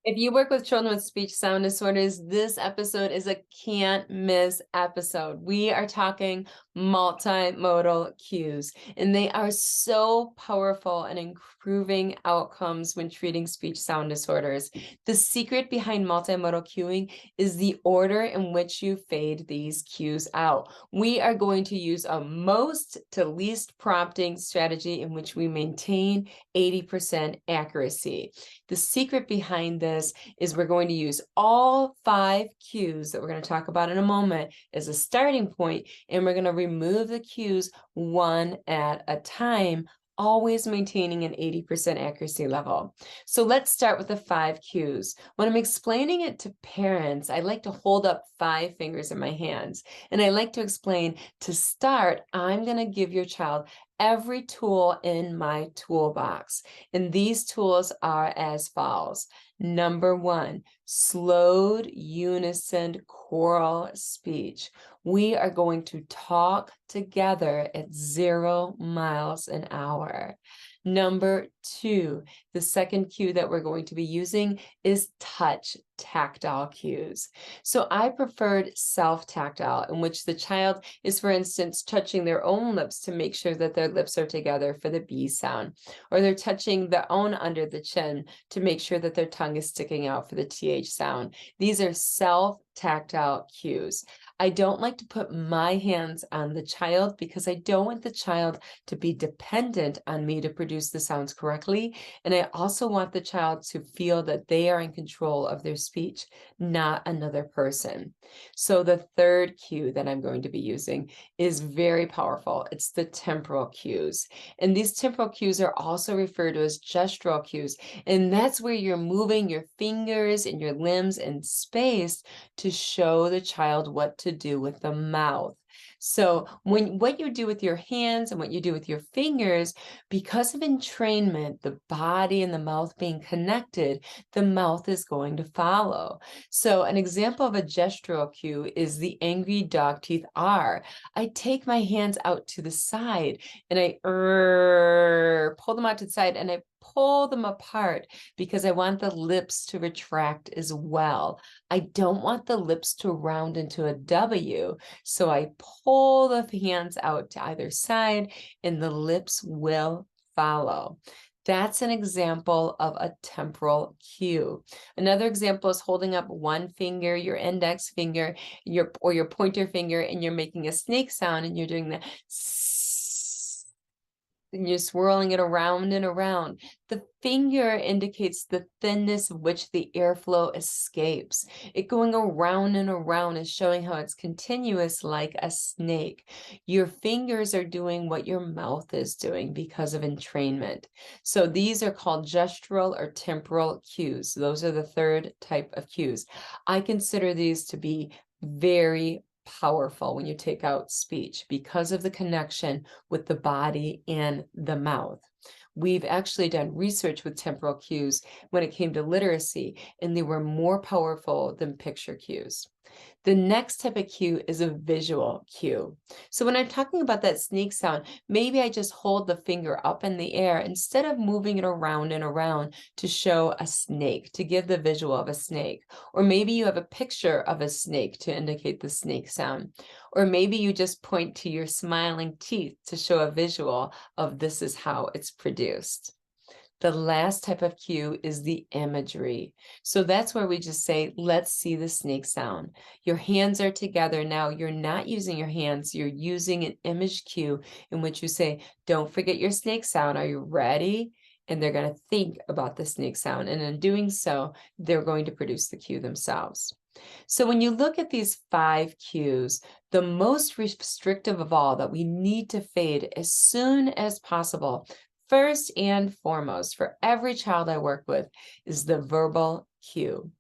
If you work with children with speech sound disorders, this episode is a can't miss episode. We are talking multimodal cues, and they are so powerful in improving outcomes when treating speech sound disorders. The secret behind multimodal cueing is the order in which you fade these cues out. We are going to use a most to least prompting strategy in which we maintain 80% accuracy. The secret behind this is we're going to use all 5 cues that we're going to talk about in a moment as a starting point, and we're going to remove the cues one at a time, always maintaining an 80% accuracy level. So let's start with the 5 cues. When I'm explaining it to parents, I like to hold up 5 fingers in my hands, and I like to explain, to start, I'm going to give your child every tool in my toolbox. And these tools are as follows. Number 1, slowed unison choral speech. We are going to talk together at 0 miles an hour. Number 2, the second cue that we're going to be using is touch tactile cues. So I preferred self-tactile, in which the child is, for instance, touching their own lips to make sure that their lips are together for the B sound, or they're touching their own under the chin to make sure that their tongue is sticking out for the TH sound. These are self-tactile cues. I don't like to put my hands on the child because I don't want the child to be dependent on me to produce the sounds correctly. And I also want the child to feel that they are in control of their speech, not another person. So the third cue that I'm going to be using is very powerful. It's the temporal cues. And these temporal cues are also referred to as gestural cues. And that's where you're moving your fingers and your limbs in space to show the child what to do with the mouth. So what you do with your hands and what you do with your fingers, because of entrainment, the body and the mouth being connected, the mouth is going to follow. So an example of a gestural cue is the angry dog teeth R. I take my hands out to the side and I pull them out to the side, and I pull them apart because I want the lips to retract as well. I don't want the lips to round into a W, so I pull the hands out to either side and the lips will follow. That's an example of a temporal cue. Another example is holding up one finger, your index finger, or your pointer finger, and you're making a snake sound, and you're doing the and you're swirling it around and around. The finger indicates the thinness of which the airflow escapes. It going around and around is showing how it's continuous like a snake. Your fingers are doing what your mouth is doing because of entrainment. So these are called gestural or temporal cues. Those are the third type of cues. I consider these to be very powerful when you take out speech because of the connection with the body and the mouth. We've actually done research with temporal cues when it came to literacy, and they were more powerful than picture cues. The next type of cue is a visual cue. So when I'm talking about that snake sound, maybe I just hold the finger up in the air instead of moving it around and around to show a snake, to give the visual of a snake. Or maybe you have a picture of a snake to indicate the snake sound. Or maybe you just point to your smiling teeth to show a visual of this is how it's produced. The last type of cue is the imagery. So that's where we just say, let's see the snake sound. Your hands are together now. You're not using your hands. You're using an image cue in which you say, don't forget your snake sound. Are you ready? And they're going to think about the snake sound. And in doing so, they're going to produce the cue themselves. So when you look at these 5 cues, the most restrictive of all that we need to fade as soon as possible, first and foremost, for every child I work with, is the verbal cue.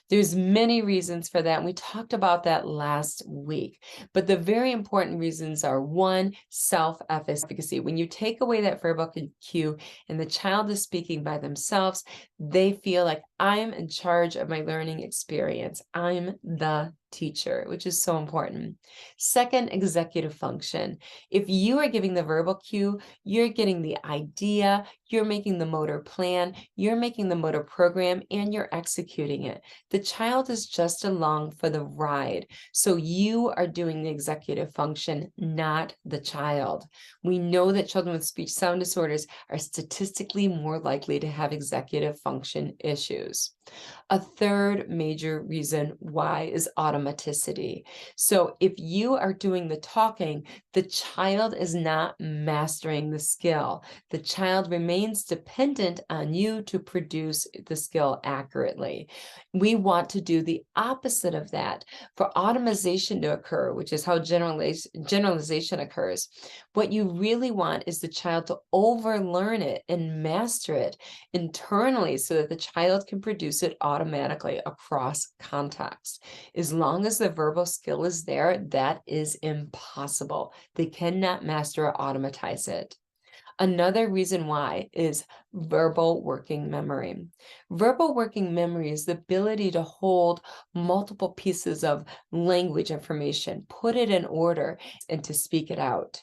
There's many reasons for that, and we talked about that last week. But the very important reasons are, 1, self-efficacy. When you take away that verbal cue and the child is speaking by themselves, they feel like I'm in charge of my learning experience. I'm the teacher, which is so important. Second, executive function. If you are giving the verbal cue, you're getting the idea, you're making the motor plan, you're making the motor program, and you're executing executing it. The child is just along for the ride. So you are doing the executive function, not the child. We know that children with speech sound disorders are statistically more likely to have executive function issues. A third major reason why is automaticity. So if you are doing the talking, the child is not mastering the skill. The child remains dependent on you to produce the skill accurately. We want to do the opposite of that. For automation to occur, which is how generalization occurs, what you really want is the child to overlearn it and master it internally so that the child can produce it automatically across context. As long as the verbal skill is there, that is impossible. They cannot master or automatize it. Another reason why is verbal working memory. Verbal working memory is the ability to hold multiple pieces of language information, put it in order, and to speak it out.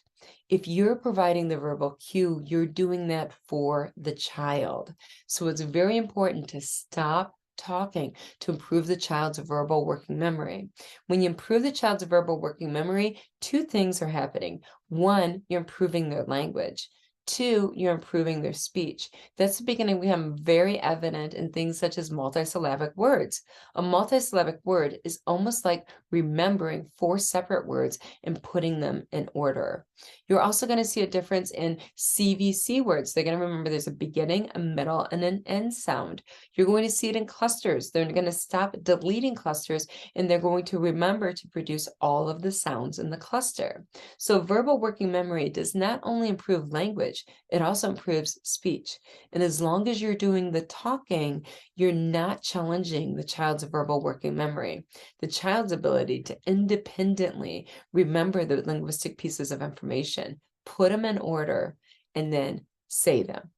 If you're providing the verbal cue, you're doing that for the child. So it's very important to stop talking to improve the child's verbal working memory. When you improve the child's verbal working memory, two things are happening. One, you're improving their language. Two, you're improving their speech. That's beginning to become very evident in things such as multisyllabic words. A multisyllabic word is almost like remembering 4 separate words and putting them in order. You're also going to see a difference in CVC words. They're going to remember there's a beginning, a middle, and an end sound. You're going to see it in clusters. They're going to stop deleting clusters, and they're going to remember to produce all of the sounds in the cluster. So verbal working memory does not only improve language, it also improves speech. And as long as you're doing the talking, you're not challenging the child's verbal working memory. The child's ability to independently remember the linguistic pieces of information, put them in order, and then say them.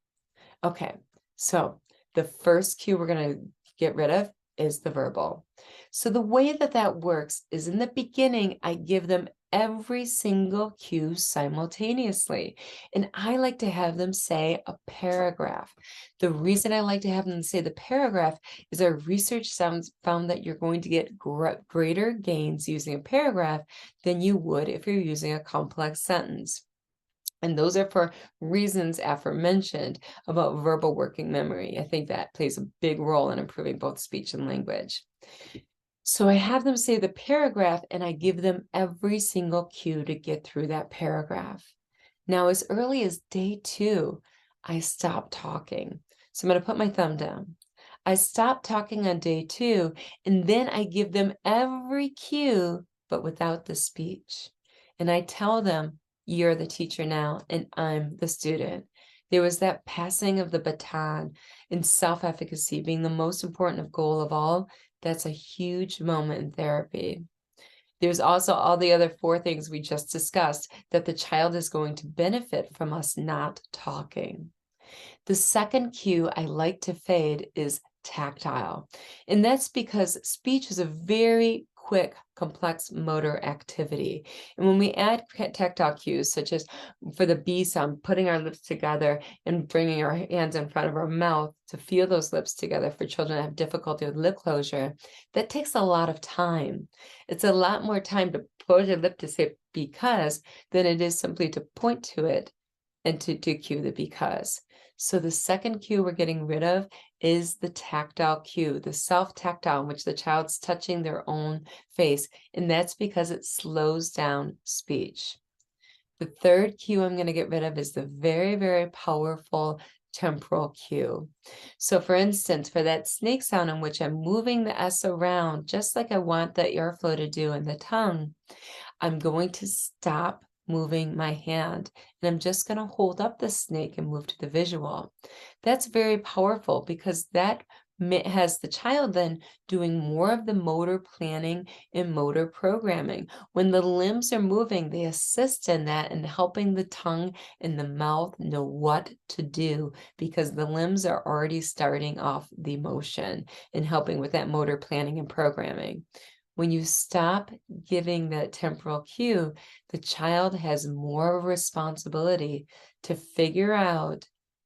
Okay, so the first cue we're going to get rid of is the verbal. So the way that that works is in the beginning, I give them every single cue simultaneously. And I like to have them say a paragraph. The reason I like to have them say the paragraph is our research found that you're going to get greater gains using a paragraph than you would if you're using a complex sentence. And those are for reasons aforementioned about verbal working memory. I think that plays a big role in improving both speech and language. So I have them say the paragraph and I give them every single cue to get through that paragraph. Now, as early as day 2, I stop talking. So I'm going to put my thumb down. I stop talking on day 2, and then I give them every cue, but without the speech. And I tell them, you're the teacher now, and I'm the student. There was that passing of the baton, and self-efficacy being the most important goal of all. That's a huge moment in therapy. There's also all the other 4 things we just discussed that the child is going to benefit from us not talking. The second cue I like to fade is tactile. And that's because speech is a very quick, complex motor activity. And when we add tactile cues, such as for the B sound, putting our lips together and bringing our hands in front of our mouth to feel those lips together for children that have difficulty with lip closure, that takes a lot of time. It's a lot more time to close your lip to say because than it is simply to point to it and to cue the because. So the second cue we're getting rid of is the tactile cue, the self-tactile, in which the child's touching their own face, and that's because it slows down speech. The third cue I'm going to get rid of is the very, very powerful temporal cue. So for instance, for that snake sound in which I'm moving the S around, just like I want the airflow to do in the tongue, I'm going to stop moving my hand, and I'm just going to hold up the snake and move to the visual. That's very powerful because that has the child then doing more of the motor planning and motor programming. When the limbs are moving, they assist in that and helping the tongue and the mouth know what to do because the limbs are already starting off the motion and helping with that motor planning and programming. When you stop giving that temporal cue, the child has more responsibility to figure out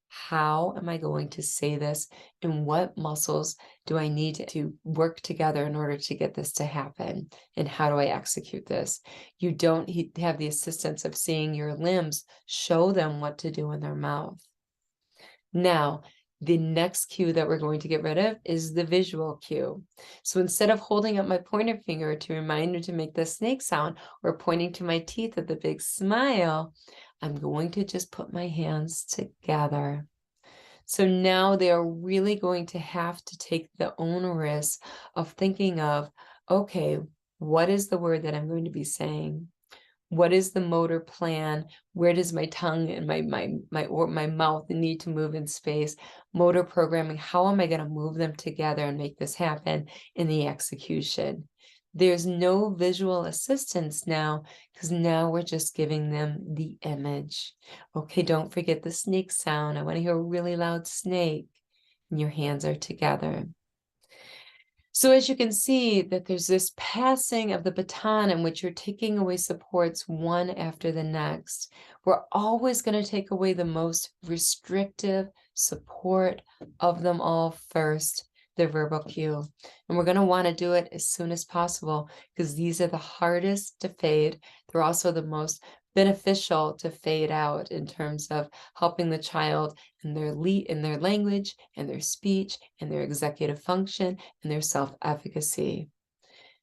How am I going to say this? And what muscles do I need to work together in order to get this to happen? And how do I execute this? You don't have the assistance of seeing your limbs. Show them what to do in their mouth. Now, the next cue that we're going to get rid of is the visual cue. So instead of holding up my pointer finger to remind me to make the snake sound or pointing to my teeth with a big smile, I'm going to just put my hands together. So now they are really going to have to take the onus of thinking of, okay, what is the word that I'm going to be saying? What is the motor plan? Where does my tongue and my mouth need to move in space? Motor programming, how am I going to move them together and make this happen in the execution? There's no visual assistance now because now we're just giving them the image. Okay, don't forget the snake sound. I want to hear a really loud snake. And your hands are together. So as you can see that there's this passing of the baton in which you're taking away supports one after the next. We're always going to take away the most restrictive support of them all first, the verbal cue. And we're going to want to do it as soon as possible because these are the hardest to fade. They're also the most beneficial to fade out in terms of helping the child in their language and their speech and their executive function and their self-efficacy.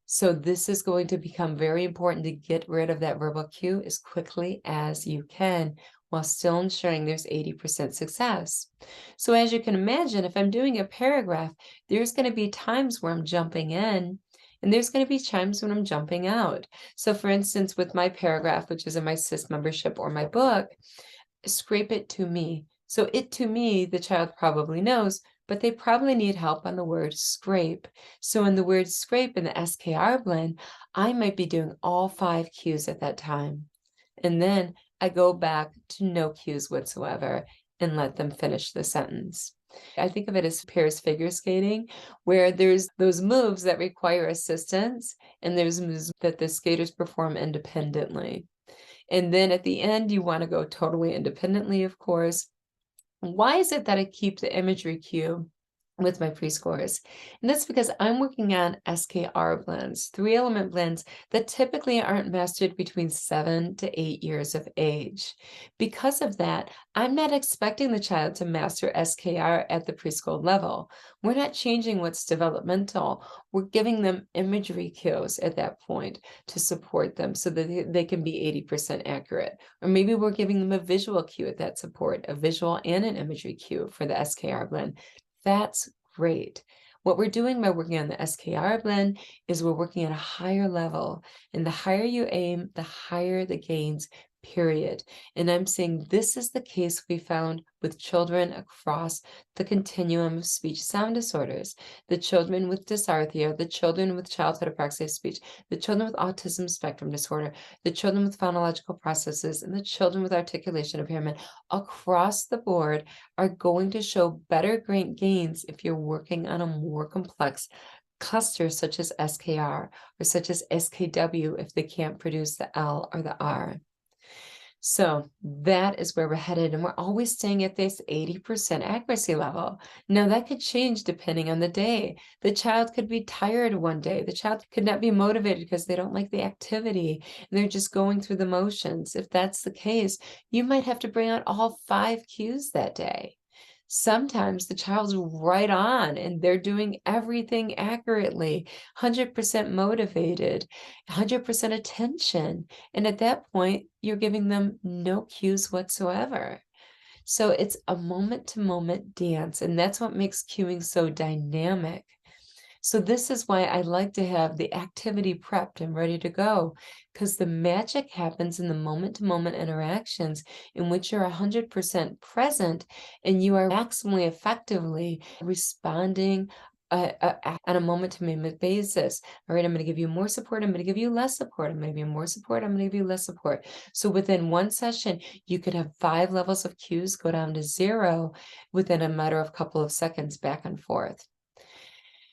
So this is going to become very important to get rid of that verbal cue as quickly as you can while still ensuring there's 80% success. So as you can imagine, if I'm doing a paragraph, there's going to be times where I'm jumping in and there's going to be times when I'm jumping out. So for instance, with my paragraph, which is in my SIS membership or my book, scrape it to me. So it to me, the child probably knows, but they probably need help on the word scrape. So in the word scrape in the SKR blend, I might be doing all 5 cues at that time. And then I go back to no cues whatsoever and let them finish the sentence. I think of it as pairs figure skating, where there's those moves that require assistance, and there's moves that the skaters perform independently. And then at the end, you want to go totally independently, of course. Why is it that I keep the imagery cue with my preschoolers? And that's because I'm working on SKR blends, 3-element blends that typically aren't mastered between 7 to 8 years of age. Because of that, I'm not expecting the child to master SKR at the preschool level. We're not changing what's developmental. We're giving them imagery cues at that point to support them so that they can be 80% accurate. Or maybe we're giving them a visual cue at that support, a visual and an imagery cue for the SKR blend. That's great. What we're doing by working on the SKR blend is we're working at a higher level. And the higher you aim, the higher the gains, period. And I'm saying this is the case we found with children across the continuum of speech sound disorders, the children with dysarthria, the children with childhood apraxia of speech, the children with autism spectrum disorder, the children with phonological processes, and the children with articulation impairment across the board are going to show better gains if you're working on a more complex cluster such as SKR or such as SKW if they can't produce the L or the R. So that is where we're headed, and we're always staying at this 80% accuracy level. Now that could change depending on the day. The child could be tired one day. The child could not be motivated because they don't like the activity and they're just going through the motions. If that's the case, you might have to bring out all 5 cues that day. Sometimes the child's right on and they're doing everything accurately, 100% motivated, 100% attention. And at that point, you're giving them no cues whatsoever. So it's a moment-to-moment dance, and that's what makes cueing so dynamic. So this is why I like to have the activity prepped and ready to go, because the magic happens in the moment-to-moment interactions in which you're 100% present and you are maximally effectively responding on a moment-to-moment basis. All right, I'm going to give you more support. I'm going to give you less support. I'm going to give you more support. I'm going to give you less support. So within one session, you could have 5 levels of cues go down to 0 within a matter of a couple of seconds back and forth.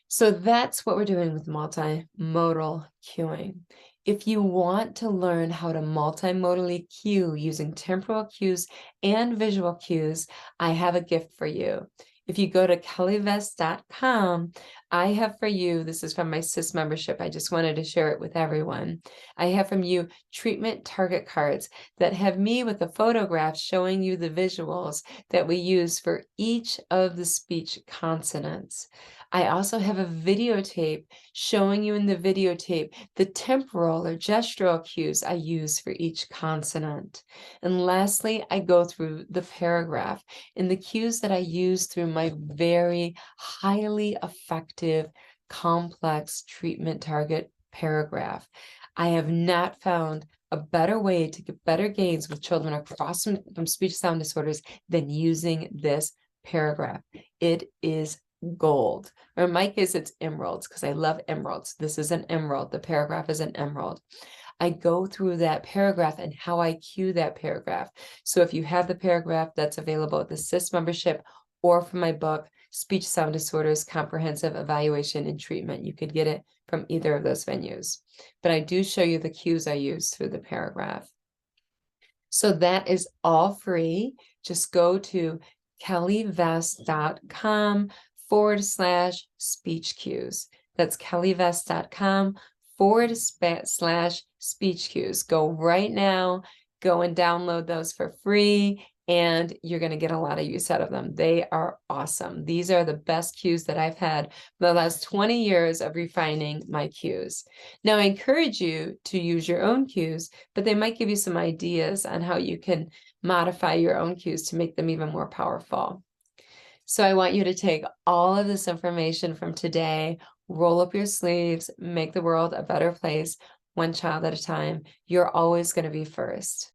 So that's what we're doing with multimodal cueing. If you want to learn how to multimodally cue using temporal cues and visual cues, I have a gift for you. If you go to kellyvest.com, I have for you, this is from my SIS membership, I just wanted to share it with everyone. I have from you treatment target cards that have me with a photograph showing you the visuals that we use for each of the speech consonants. I also have a videotape showing you in the videotape the temporal or gestural cues I use for each consonant. And lastly, I go through the paragraph and the cues that I use through my very highly effective, complex treatment target paragraph. I have not found a better way to get better gains with children across from speech sound disorders than using this paragraph. It is gold. Or in my case, it's emeralds because I love emeralds. This is an emerald. The paragraph is an emerald. I go through that paragraph and how I cue that paragraph. So if you have the paragraph, that's available at the SIS membership or from my book, Speech Sound Disorders, Comprehensive Evaluation and Treatment. You could get it from either of those venues. But I do show you the cues I use through the paragraph. So that is all free. Just go to kellyvest.com/speech cues. That's kellyvest.com/speech cues. Go right now, go and download those for free, and you're going to get a lot of use out of them. They are awesome. These are the best cues that I've had for the last 20 years of refining my cues. Now, I encourage you to use your own cues, but they might give you some ideas on how you can modify your own cues to make them even more powerful. So I want you to take all of this information from today, roll up your sleeves, make the world a better place, one child at a time. You're always going to be first.